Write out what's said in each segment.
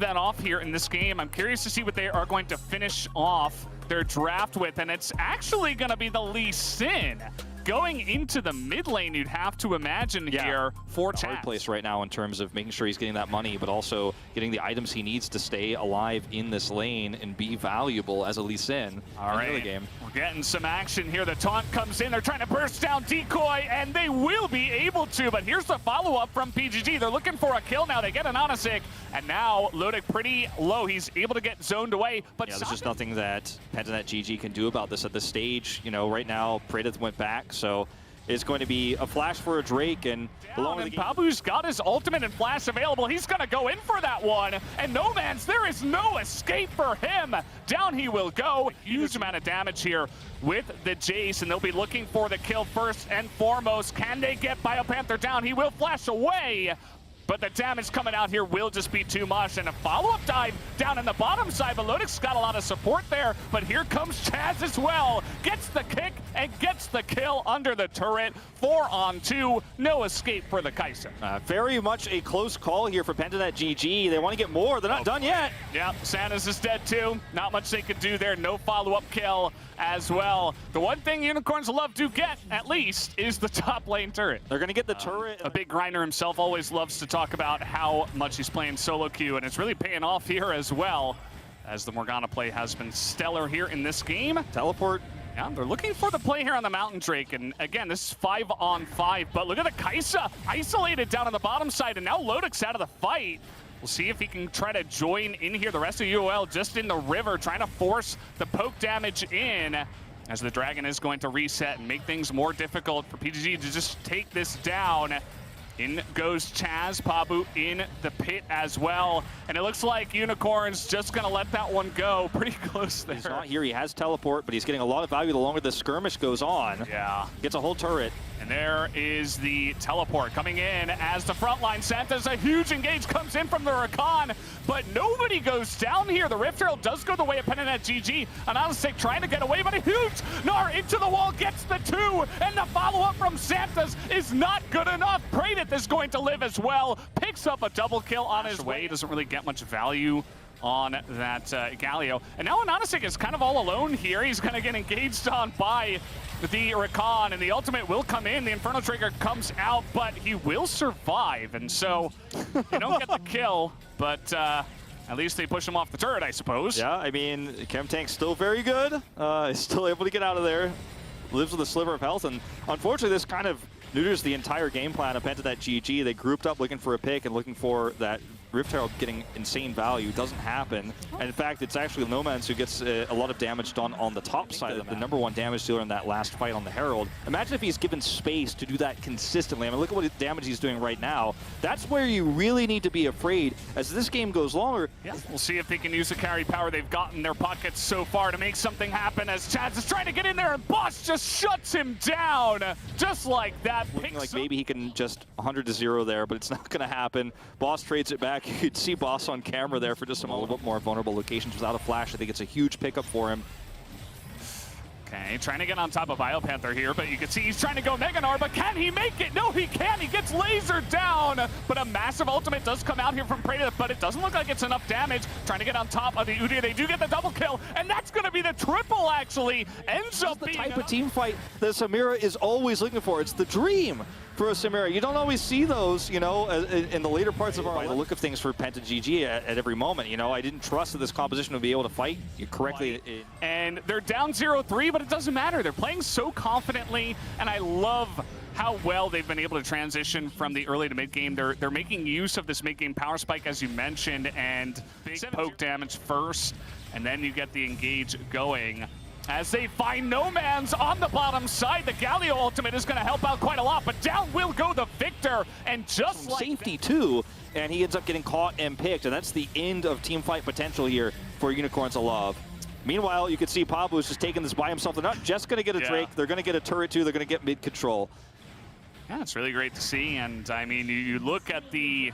that off here in this game. I'm curious to see what they are going to finish off their draft with, and it's actually going to be the Lee Sin. Going into the mid lane, you'd have to imagine here for Chaz. Hard place right now in terms of making sure he's getting that money, but also getting the items he needs to stay alive in this lane and be valuable as a Lee Sin All right, in the early game. We're getting some action here. The taunt comes in. They're trying to burst down Decoy, and they will be able to. But here's the follow-up from PGG. They're looking for a kill now. They get an Onasik, and now Lodic pretty low. He's able to get zoned away. But yeah, there's just nothing that Pentanet GG can do about this at this stage. You know, right now, Praedyth went back. So it's going to be a flash for a Drake, and Babu's got his ultimate and flash available. He's going to go in for that one, and No Man's, there is no escape for him. Down he will go. Huge amount of damage here with the Jace, and they'll be looking for the kill first and foremost. Can they get BioPanther down? He will flash away, but the damage coming out here will just be too much. And a follow-up dive down in the bottom side. Velodic's got a lot of support there, but here comes Chaz as well. Gets the kick and gets the kill under the turret. 4-on-2, no escape for the Kai'Sa. Very much a close call here for Pentanet GG. They want to get more. They're not done yet. Yeah, Santa's is dead too. Not much they could do there. No follow-up kill as well. The one thing Unicorns love to get, at least, is the top lane turret. They're going to get the turret. A big grinder himself always loves to talk about how much he's playing solo queue, and it's really paying off here as well, as the Morgana play has been stellar here in this game. Teleport. Yeah, they're looking for the play here on the Mountain Drake, and again, this is 5-on-5, but look at the Kai'Sa isolated down on the bottom side, and now Lodic's out of the fight. We'll see if he can try to join in here. The rest of UOL just in the river, trying to force the poke damage in, as the Dragon is going to reset and make things more difficult for PGG to just take this down. In goes Chaz, Pabu in the pit as well. And it looks like Unicorn's just going to let that one go. Pretty close there. He's not here. He has teleport, but he's getting a lot of value the longer the skirmish goes on. Yeah. Gets a whole turret. And there is the teleport coming in as the frontline Santa's a huge engage comes in from the Rakan, but nobody goes down here. The Rift Herald does go the way of Pentanet GG. Onasik trying to get away, but a huge Gnar into the wall, gets the 2, and the follow-up from Santa's is not good enough. Praedyth is going to live as well, picks up a double kill on his way. Doesn't really get much value on that Galio. And now Onasik is kind of all alone here. He's going to get engaged on by the Rakan, and the ultimate will come in. The Inferno Trigger comes out, but he will survive. And so they don't get the kill, but at least they push him off the turret, I suppose. Yeah, I mean, Chem Tank's still very good. He's still able to get out of there. Lives with a sliver of health, and unfortunately this kind of neuters the entire game plan of Pentanet GG. They grouped up looking for a pick and looking for that Rift Herald getting insane value. Doesn't happen. And in fact, it's actually No Man's who gets a lot of damage done on the top side of the #1 damage dealer in that last fight on the Herald. Imagine if he's given space to do that consistently. I mean, look at what damage he's doing right now. That's where you really need to be afraid as this game goes longer. Yeah, we'll see if they can use the carry power they've got in their pockets so far to make something happen, as Chaz is trying to get in there, and Boss just shuts him down just like that. Looking like maybe he can just 100-0 there, but it's not going to happen. Boss trades it back. You could see Boss on camera there for just a little bit more vulnerable locations without a flash. I think it's a huge pickup for him. Okay, trying to get on top of BioPanther here, but you can see he's trying to go Mega Gnar, but can he make it? No, he can't. He gets lasered down, but a massive ultimate does come out here from Praedyth, but it doesn't look like it's enough damage. Trying to get on top of the Udyr. They do get the double kill, and that's going to be the triple, actually. Ends up being the type of team fight that Samira is always looking for. It's the dream for a Samira. You don't always see those, you know, in the later parts of our life. By the look of things for Penta GG at every moment, you know, I didn't trust that this composition would be able to fight correctly. And they're down 0-3, but it doesn't matter. They're playing so confidently, and I love how well they've been able to transition from the early to mid game. They're making use of this mid game power spike, as you mentioned, and big poke damage first, and then you get the engage going. As they find No Man's on the bottom side, the Galio ultimate is going to help out quite a lot, but down will go the Victor, and just like safety too, and he ends up getting caught and picked, and that's the end of team fight potential here for Unicorns of Love. Meanwhile, you can see Pablo is just taking this by himself. They're not just going to get a Drake, they're going to get a turret too, they're going to get mid control. Yeah, it's really great to see, and I mean, you look at the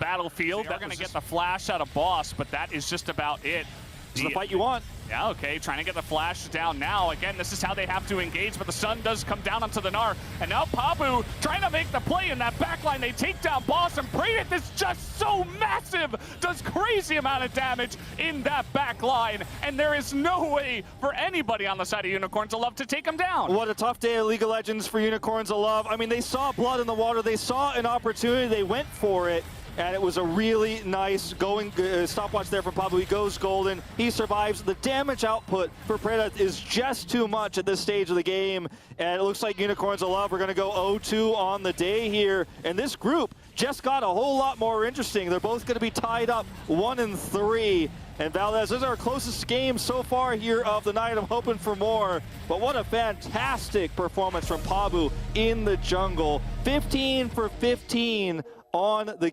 battlefield, they're going to get the flash out of Boss, but that is just about it. This is the fight you want. Yeah, okay, trying to get the flash down now. Again, this is how they have to engage, but the sun does come down onto the Gnar. And now Pabu trying to make the play in that backline. They take down Boss, and Pranit is just so massive, does crazy amount of damage in that backline. And there is no way for anybody on the side of Unicorns of Love to take him down. What a tough day of League of Legends for Unicorns of Love. I mean, they saw blood in the water. They saw an opportunity. They went for it. And it was a really nice stopwatch there from Pabu. He goes golden. He survives. The damage output for Pranit is just too much at this stage of the game. And it looks like Unicorns of Love are going to go 0-2 on the day here. And this group just got a whole lot more interesting. They're both going to be tied up 1-3. And Valdez, this is our closest game so far here of the night. I'm hoping for more. But what a fantastic performance from Pabu in the jungle. 15 for 15 on the